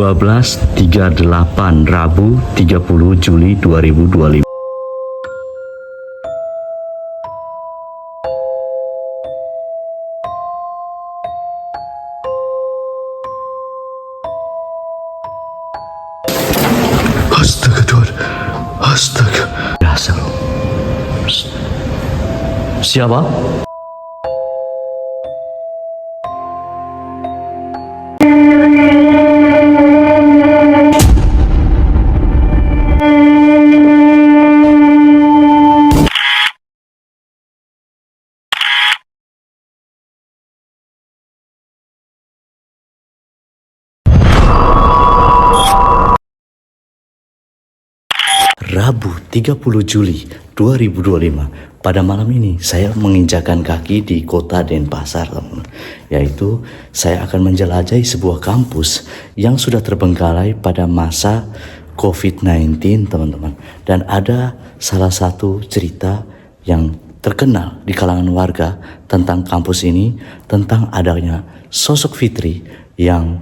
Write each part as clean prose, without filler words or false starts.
12.38 Rabu 30 Juli 2025. Astaga Tuhan, astaga. Biasa loh. Siapa? Rabu 30 Juli 2025. Pada malam ini saya menginjakan kaki di kota Denpasar, teman-teman. Yaitu saya akan menjelajahi sebuah kampus yang sudah terbengkalai pada masa COVID-19, teman-teman. Dan ada salah satu cerita yang terkenal di kalangan warga tentang kampus ini, tentang adanya sosok Fitri yang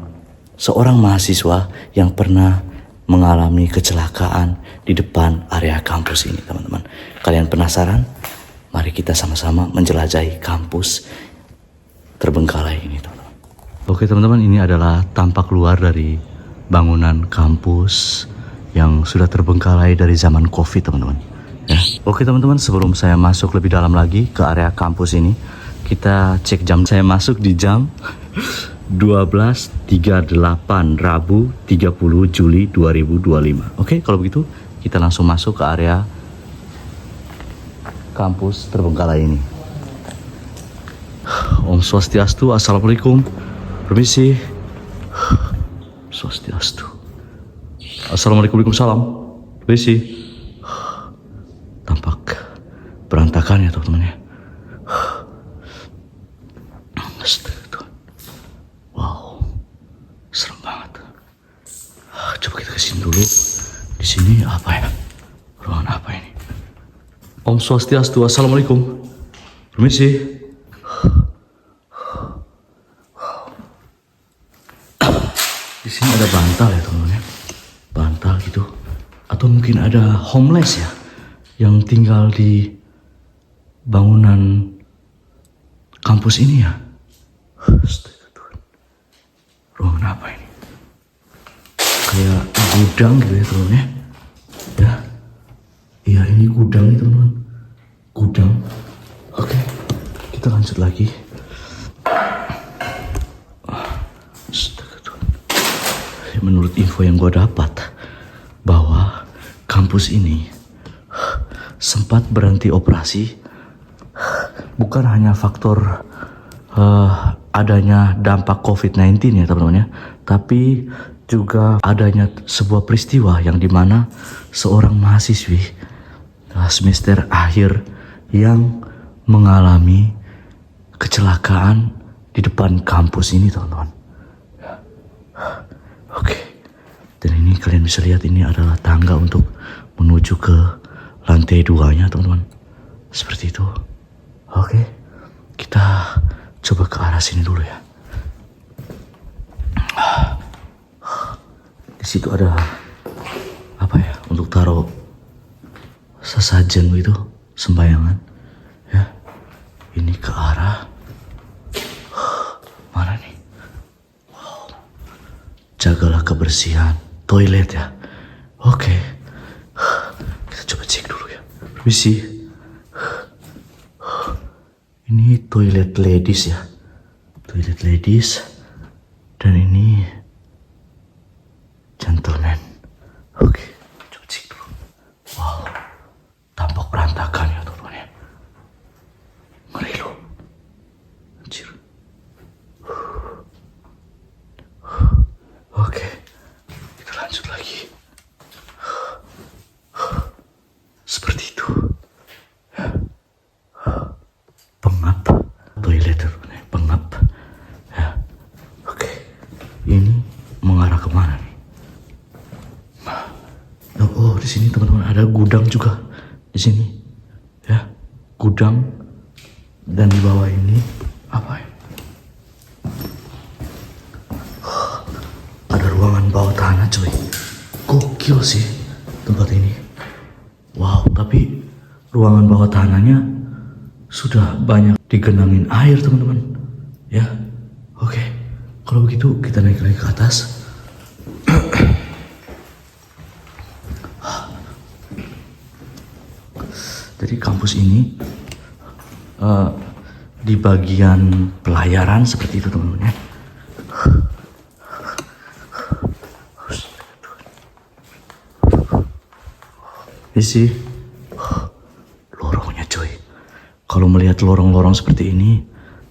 seorang mahasiswa yang pernah mengalami kecelakaan di depan area kampus ini, teman-teman. Kalian penasaran? Mari kita sama-sama menjelajahi kampus terbengkalai ini, teman-teman. Oke, teman-teman, ini adalah tampak luar dari bangunan kampus yang sudah terbengkalai dari zaman COVID, teman-teman. Ya. Oke, teman-teman, sebelum saya masuk lebih dalam lagi ke area kampus ini, kita cek jam. Saya masuk di jam 12.38 Rabu 30 Juli 2025. Oke, kalau begitu kita langsung masuk ke area kampus terbengkalai ini. Om Swastiastu, Assalamualaikum. Permisi. Swastiastu. Assalamualaikum, Waalaikumsalam. Permisi. Tampak berantakan ya, teman-teman ya. Serem banget. Coba kita kesini dulu. Di sini apa ya? Ruangan apa ini? Om Swastiastu, Assalamualaikum. Permisi. Di sini ada bantal ya, teman-teman ya. Bantal gitu. Atau mungkin ada homeless ya, yang tinggal di bangunan kampus ini ya. Ruangan apa ini? Kayak gudang gitu ya, teman-teman ya. Ya. Iya, ini gudang nih, teman-teman. Gudang. Oke. Kita lanjut lagi. Astaga Tuhan. Menurut info yang gue dapat, bahwa kampus ini sempat berhenti operasi bukan hanya faktor adanya dampak COVID-19 ya, teman-teman ya, tapi juga adanya sebuah peristiwa yang dimana seorang mahasiswi semester akhir yang mengalami kecelakaan di depan kampus ini, teman-teman. Oke. Dan ini kalian bisa lihat, ini adalah tangga untuk menuju ke lantai 2-nya, teman-teman. Seperti itu. Oke. Kita coba ke arah sini dulu ya. Di situ ada apa ya? Untuk taruh sesajen gitu, sembayangan. Ya. Ini ke arah mana nih? Wow. Jagalah kebersihan toilet ya. Oke. Kita coba cek dulu ya. Permisi. Ini toilet ladies ya. Toilet ladies. Dan ini gentleman. Oke, coba cek dulu. Wow. Tampak berantakan ya, teman-teman ya. Ngeri loh. Anjir. Oke. Kita lanjut lagi. Seperti itu. Pengap toilet, pengap ya. Oke, ini mengarah kemana nih? Oh, di sini teman-teman ada gudang juga di sini ya, gudang. Dan di bawah ini apa ya? Ada ruangan bawah gokil sih tempat ini. Wow, tapi ruangan bawah tanahnya sudah banyak digenangin air teman-teman. Ya, oke. Kalau begitu kita naik lagi ke atas. Jadi kampus ini di bagian pelayaran seperti itu teman-teman ya. Ini sih lorongnya coy. Kalau melihat lorong-lorong seperti ini,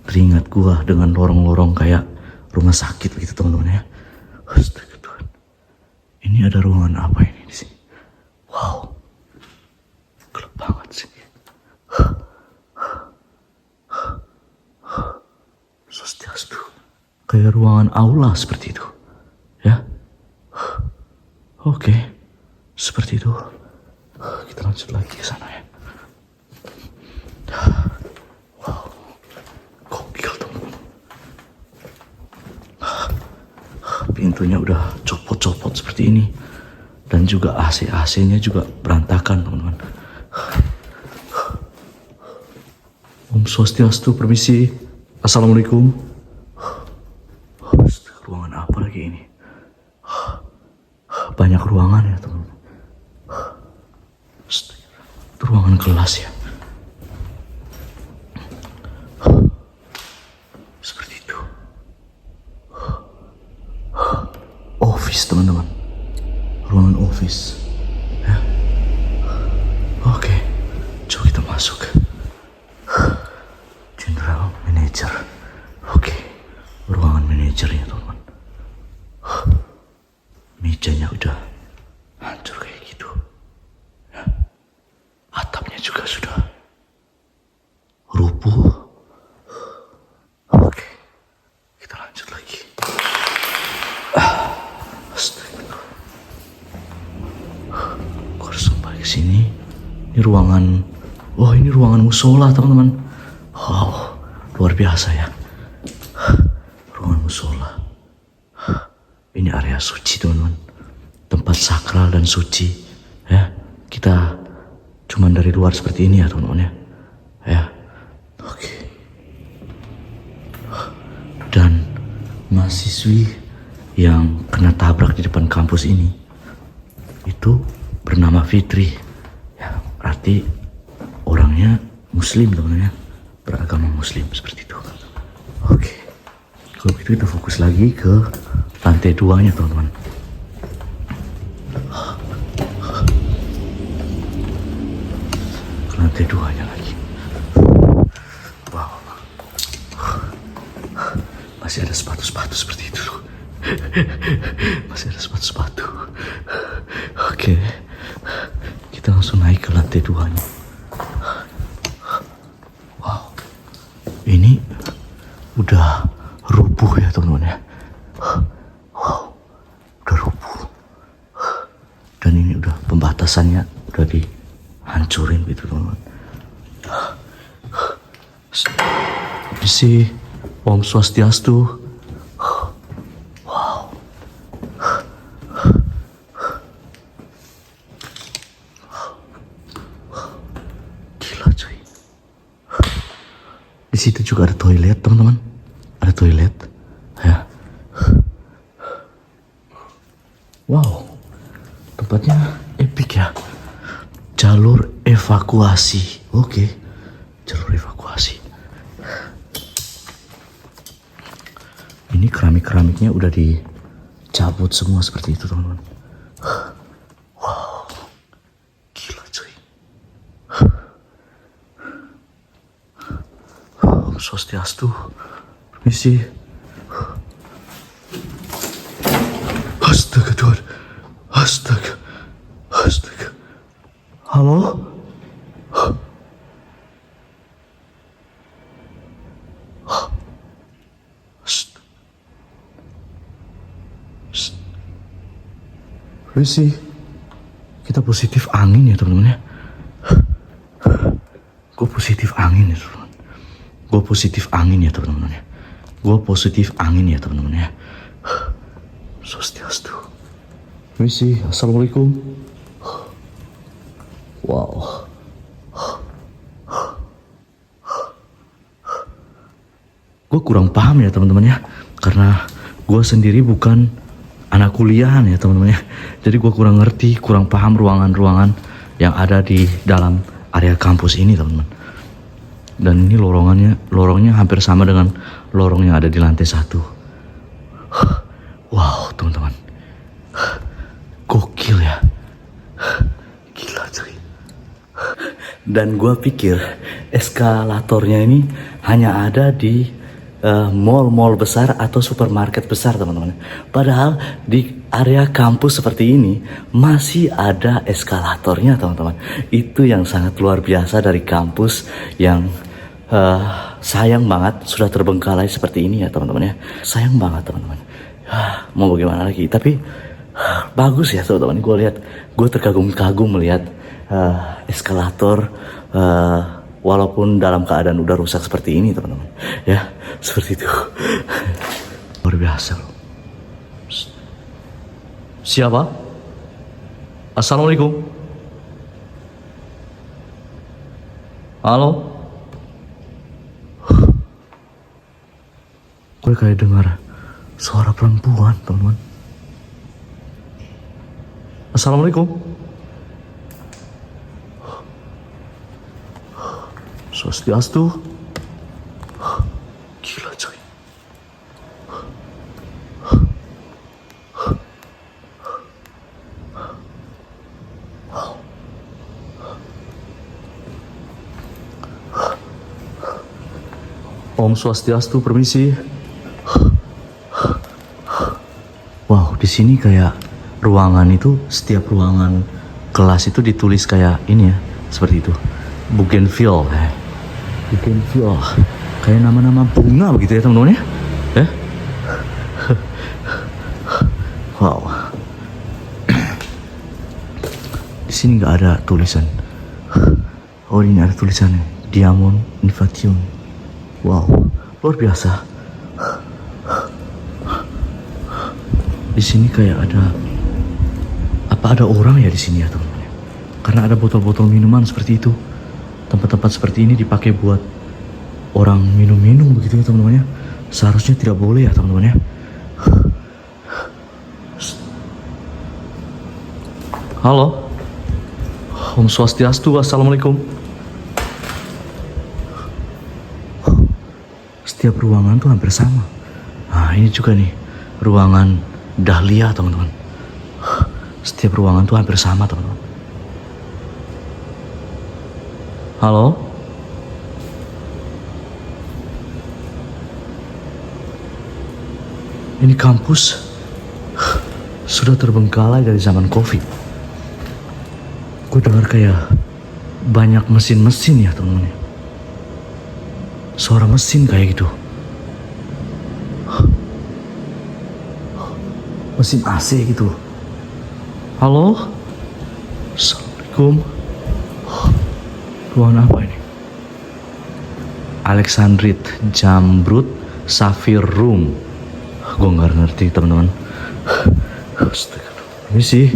teringat gua dengan lorong-lorong kayak rumah sakit gitu teman-teman ya. Astaga Tuhan. Ini ada ruangan apa ini di sini? Wow. Gelap banget sih. Swastiastu. Kayak ruangan aula seperti itu. Ya. Oke. Seperti itu. Kita lanjut lagi ke sana ya. Wow. Gokil teman-teman. Pintunya udah copot-copot seperti ini. Dan juga AC-AC-nya juga berantakan teman-teman. Om Swastiastu, permisi. Assalamualaikum. Ruangan apa lagi ini? Banyak ruangan ya teman-teman. Itu ruangan kelas ya. Seperti itu. Office teman-teman. Ruangan office. Ya. Oke. Coba kita masuk. General Manager. Oke. Ruangan manajernya teman-teman. Mejanya udah hancur kayak gitu. Ya. Atapnya juga sudah rubuh. Oke. Kita lanjut lagi. Astaga. Gue harus kembali ke sini. Ini ruangan. Oh, ini ruangan musola teman-teman. Wow, luar biasa ya. Ruangan musola. Ini area suci teman-teman. Tempat sakral dan suci. Ya, kita cuman dari luar seperti ini ya teman-teman ya. Ya, oke. Dan mahasiswi yang kena tabrak di depan kampus ini itu bernama Fitri. Ya, berarti orangnya Muslim teman-teman ya. Beragama Muslim seperti itu. Oke. Kalau begitu kita fokus lagi ke lantai 2-nya teman-teman. Ke lantai 2-nya lagi. Wow. Masih ada sepatu-sepatu seperti itu. Masih ada sepatu-sepatu. Oke. Kita langsung naik ke lantai 2-nya. Wow. Ini udah rubuh ya teman-teman ya. Wow. Udah rubuh. Dan ini udah pembatasannya udah dihancurin gitu teman-teman. Permisi, Om Swastiastu. Wow. Gila cuy. Di situ juga ada toilet teman-teman. Ada toilet. Ya. Wow. Tempatnya epic ya. Jalur evakuasi. Oke. Jalur evakuasi. Ini keramik-keramiknya udah dicabut semua seperti itu teman-teman. Wow. Gila cuy. Om Swastiastu. Permisi. Astaga Tuhan. Astaga. Astaga. Halo? Shh. Shh. Permisi. Kita positif angin ya teman-teman ya. Gue positif angin ya teman-teman. Gue positif angin ya teman-teman ya. Gue positif angin ya teman-teman ya. Swastiastu. Permisi, assalamualaikum. Wow. Gue kurang paham ya teman-teman ya, karena gue sendiri bukan anak kuliahan ya teman-teman ya. Jadi gue kurang ngerti, kurang paham ruangan-ruangan yang ada di dalam area kampus ini teman-teman. Dan ini lorongnya hampir sama dengan lorong yang ada di lantai 1. Wow teman-teman, gokil ya, gila cuy. Dan gue pikir eskalatornya ini hanya ada di mall-mall besar atau supermarket besar teman-teman. Padahal di area kampus seperti ini masih ada eskalatornya teman-teman. Itu yang sangat luar biasa dari kampus yang sayang banget sudah terbengkalai seperti ini ya teman-teman ya. Sayang banget teman-teman. Mau bagaimana lagi? Tapi bagus ya teman-teman. Gue terkagum-kagum melihat eskalator walaupun dalam keadaan udah rusak seperti ini teman-teman ya, seperti itu. Luar biasa. Siapa? Assalamualaikum. Halo. Gue kayak dengar suara perempuan teman-teman. Assalamualaikum. Swastiastu. Gila coy. Om Swastiastu, permisi. Wow, di sini kayak ruangan itu, setiap ruangan kelas itu ditulis kayak ini ya, seperti itu. Bougainville, Bougainville, kayak nama-nama bunga begitu ya teman-teman ya. Wow. Di sini nggak ada tulisan. Oh, ini ada tulisannya, Diamond Invitation. Wow, luar biasa. Di sini kayak ada orang ya di sini ya teman-teman. Karena ada botol-botol minuman seperti itu. Tempat-tempat seperti ini dipakai buat orang minum-minum begitu ya teman-teman ya. Seharusnya tidak boleh ya teman-teman ya. Halo. Om Swastiastu, assalamualaikum. Setiap ruangan tuh hampir sama. Nah ini juga nih, ruangan Dahlia teman-teman. Setiap ruangan tuh hampir sama teman-teman. Halo? Ini kampus sudah terbengkalai dari zaman COVID. Gue dengar kayak banyak mesin-mesin ya teman-teman. Suara mesin kayak gitu. Mesin AC gitu. Halo? Assalamualaikum. Ruangan apa ini? Alexandrite Jambrut Sapphire Room. Gue nggak ngerti teman-teman. Permisi.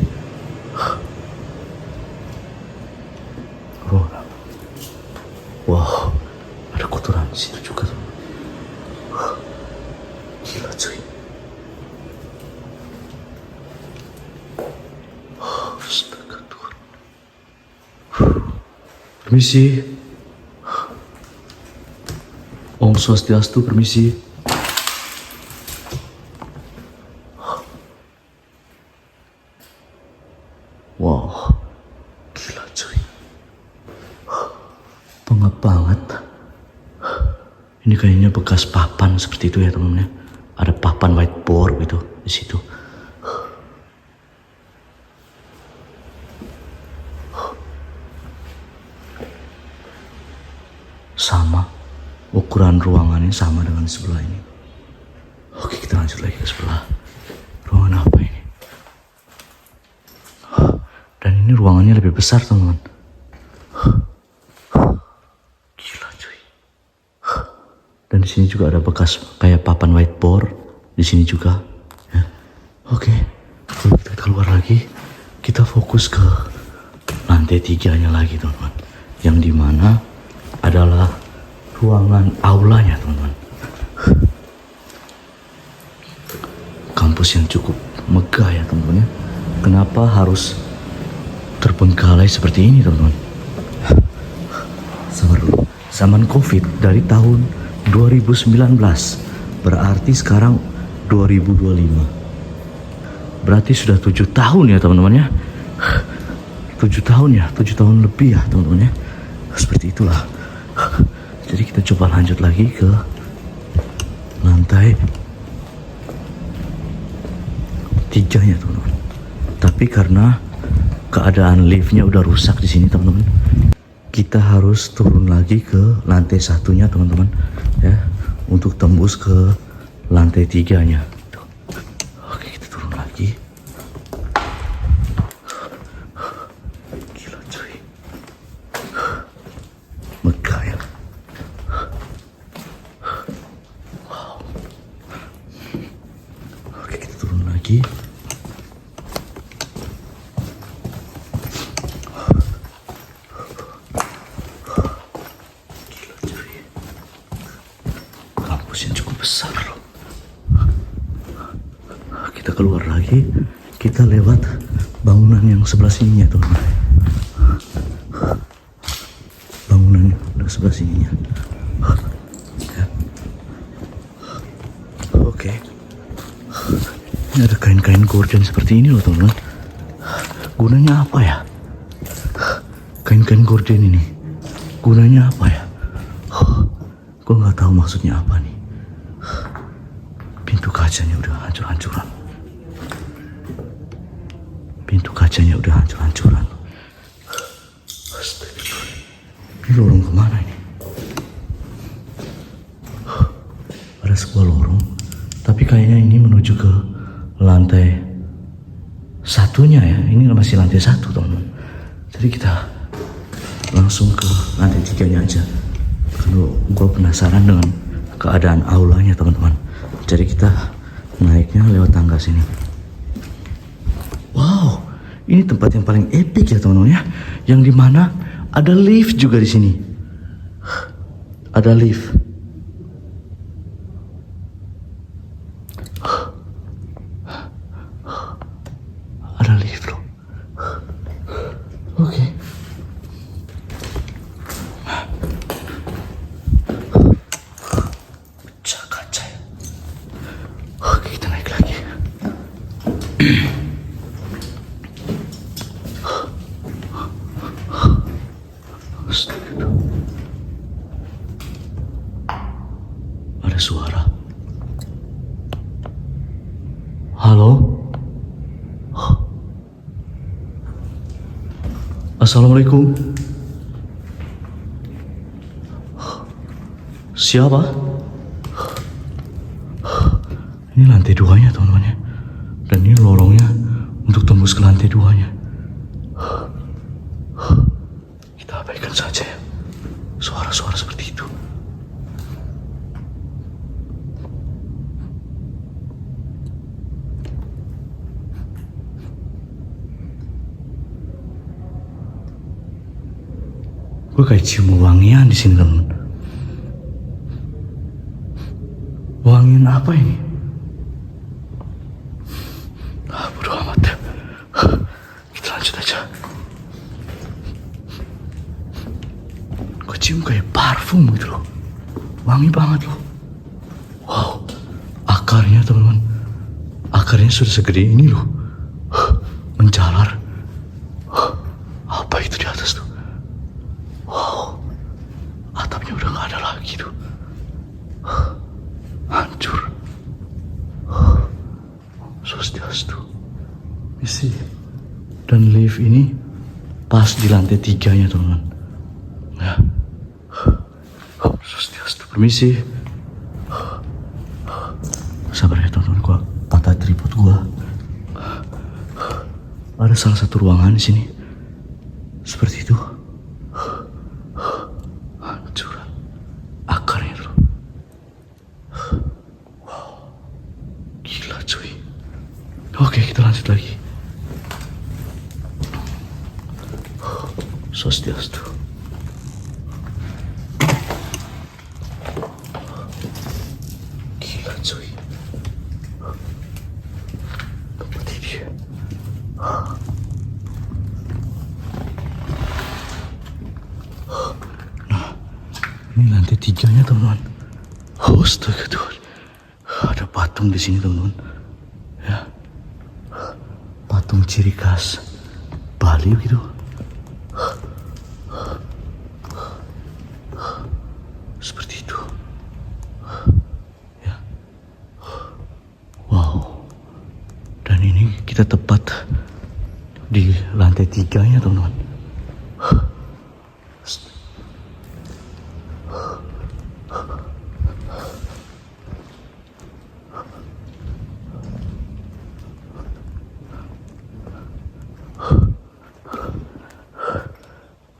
Wow, ada kotoran di situ juga tuh. Gila cuy. Astaga Tuhan. Permisi. Om Swastiastu, permisi. Wow, gila cuy. Pengap banget. Ini kayaknya bekas papan seperti itu ya teman-teman. Ada papan whiteboard gitu di situ. Sama, ukuran ruangannya sama dengan sebelah ini. Oke, kita lanjut lagi ke sebelah. Ruangan apa ini? Dan ini ruangannya lebih besar teman-teman. Gila cuy. Dan di sini juga ada bekas kayak papan whiteboard di sini juga. Ya. Oke, Kalau kita keluar lagi, kita fokus ke lantai 3-nya lagi teman-teman, yang dimana adalah ruangan aulanya teman-teman. Kampus yang cukup megah ya teman-teman ya. Kenapa harus terbengkalai seperti ini teman-teman? Sabar dulu. Zaman COVID dari tahun 2019, berarti sekarang 2025. Berarti sudah 7 tahun ya teman-teman ya. 7 tahun ya, 7 tahun lebih ya teman-teman ya. Seperti itulah. Jadi kita coba lanjut lagi ke lantai 3-nya teman-teman. Tapi karena keadaan liftnya udah rusak di sini teman-teman, kita harus turun lagi ke lantai 1-nya teman-teman ya, untuk tembus ke lantai 3-nya. Oke, kita turun lagi. Gila cuy, megah ya. Wow. Oke, kita turun lagi. Yang cukup besar loh. Kita keluar lagi, kita lewat bangunan yang sebelah sininya teman-teman. Bangunan yang sebelah sininya ya. Oke. Ini ada kain-kain gorden seperti ini loh teman-teman. Gunanya apa ya kain-kain gorden ini? Gunanya apa ya? Gue nggak tahu maksudnya apa nih. Pintu kacanya udah hancur-hancuran. Pintu kacanya udah hancur-hancuran. Astaga. Ini lorong kemana ini? Ada sebuah lorong, tapi kayaknya ini menuju ke lantai 1-nya ya. Ini masih lantai 1 teman-teman. Jadi kita langsung ke lantai 3-nya aja. Kalau gue penasaran dengan keadaan aulanya teman-teman. Jadi kita naiknya lewat tangga sini. Wow, ini tempat yang paling epic ya teman-teman ya. Yang dimana ada lift juga di sini. Ada lift. Ada lift loh. Oke. Pecah kaca ya. Oke, kita naik lagi. Astaga. Ada suara. Halo? Assalamualaikum. Siapa? Ini lantai 2-nya teman-teman ya. Dan ini lorongnya untuk tembus ke lantai 2-nya. Kita abaikan saja ya suara-suara seperti itu. Gue kayak cium wangian di sini teman. Wangian apa ini? Bodo amat ya. Kita lanjut aja. Gue cium kayak parfum gitu loh. Wangi banget loh. Wow, akarnya teman-teman. Akarnya sudah segede ini loh. Menjalar. Apa itu di atas tuh? Wow, atapnya udah gak ada lagi tuh. Hancur. Swastiastu. Misi. Dan lift ini pas di lantai 3-nya teman-teman. Ya. Swastiastu. Permisi. Sabar ya teman-teman, gua patah tripod gua. Ada salah satu ruangan di sini. Seperti itu. Hancur. Akarnya tuh. Wow. Gila cuy. Oke, kita lanjut lagi. Swastiastu. Gila cuy. Tempat ini. Nah, ini lantai 3-nya teman-teman. Astaga Tuhan. Ada patung di sini teman-teman. Ya. Patung ciri khas Bali gitu. Seperti itu. Ya. Wow. Dan ini kita tepat di lantai 3-nya teman-teman.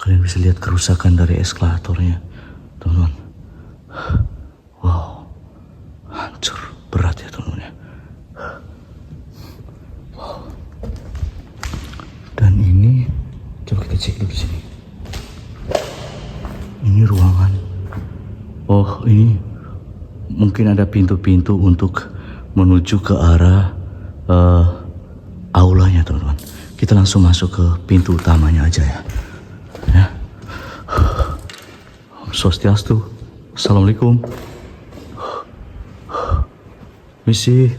Kalian bisa lihat kerusakan dari eskalatornya, teman-teman. Wow, hancur berat ya teman-teman ya. Wow. Dan ini coba kita cek dulu di sini. Ini ruangan. Oh, ini mungkin ada pintu-pintu untuk menuju ke arah aulanya teman-teman. Kita langsung masuk ke pintu utamanya aja ya. Ya. Swastiastu. Assalamualaikum. Misi.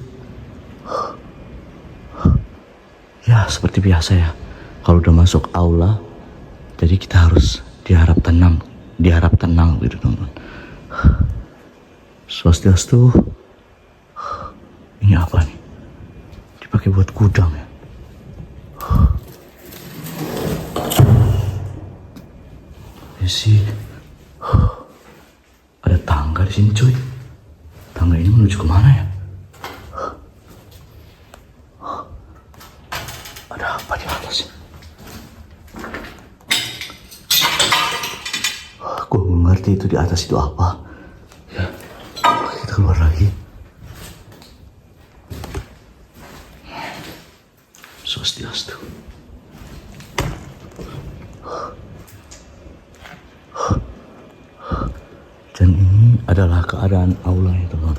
Ya seperti biasa ya. Kalau udah masuk aula, jadi kita harus diharap tenang gitu teman-teman. Swastiastu. Ini apa nih? Dipakai buat gudang ya. Sih ada tangga di sini cuy. Tangga ini menuju kemana ya? Ada apa di atas? Gue mengerti itu di atas itu apa. Ya, kita keluar lagi. Swastiastu. Dan ini adalah keadaan aula ya teman-teman.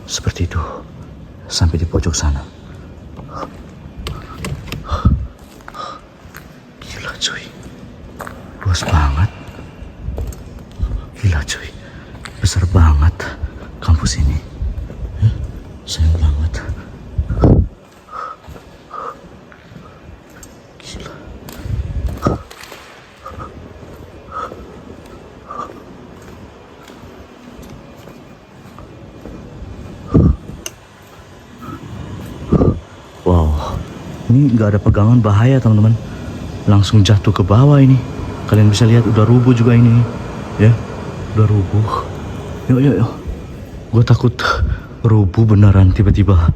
Seperti itu. Sampai di pojok sana. Gila cuy. Luas banget. Gila cuy. Besar banget kampus ini. Sayang banget. Gila. Wow, ini nggak ada pegangan bahaya teman-teman. Langsung jatuh ke bawah ini. Kalian bisa lihat udah rubuh juga ini, ya, udah rubuh. Yuk. Gue takut rubuh beneran tiba-tiba.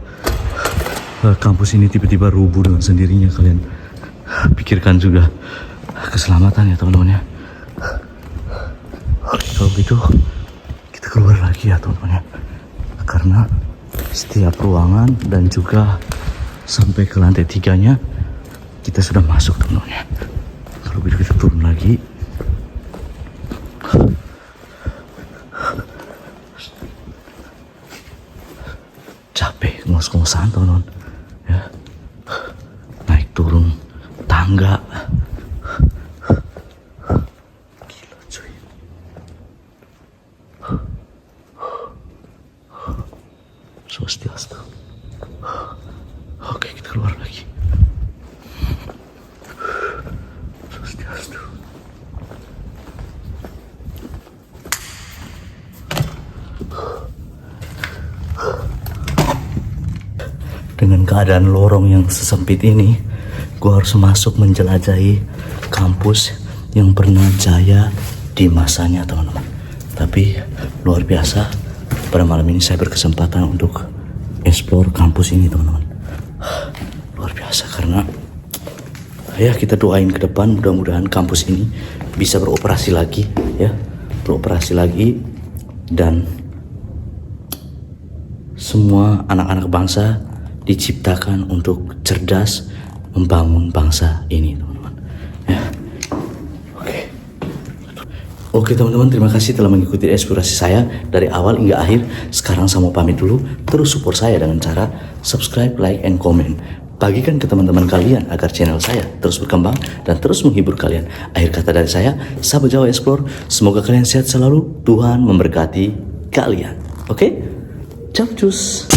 Kampus ini tiba-tiba rubuh dengan sendirinya. Kalian pikirkan juga keselamatan ya teman-teman ya. Oke, kalau gitu kita keluar lagi ya teman-teman ya. Karena setiap ruangan dan juga sampai ke lantai 3-nya kita sudah masuk teman-teman ya. Kalau gitu kita turun lagi. Capek ngos-ngosan teman-teman ya. Naik turun tangga. Gila cuy. Swastiastu. Oke, kita keluar lagi. Swastiastu. Dengan keadaan lorong yang sesempit ini, gue harus masuk menjelajahi kampus yang pernah jaya di masanya teman-teman. Tapi luar biasa, pada malam ini saya berkesempatan untuk explore kampus ini teman-teman. Luar biasa karena ya kita doain ke depan mudah-mudahan kampus ini bisa beroperasi lagi ya, beroperasi lagi dan semua anak-anak bangsa diciptakan untuk cerdas membangun bangsa ini, teman-teman. Ya. Oke teman-teman, terima kasih telah mengikuti eksplorasi saya dari awal hingga akhir. Sekarang saya mau pamit dulu. Terus support saya dengan cara subscribe, like, and comment. Bagikan ke teman-teman kalian agar channel saya terus berkembang dan terus menghibur kalian. Akhir kata dari saya, Sahabat Jawa Explore. Semoga kalian sehat selalu. Tuhan memberkati kalian. Oke? Ciao, cus.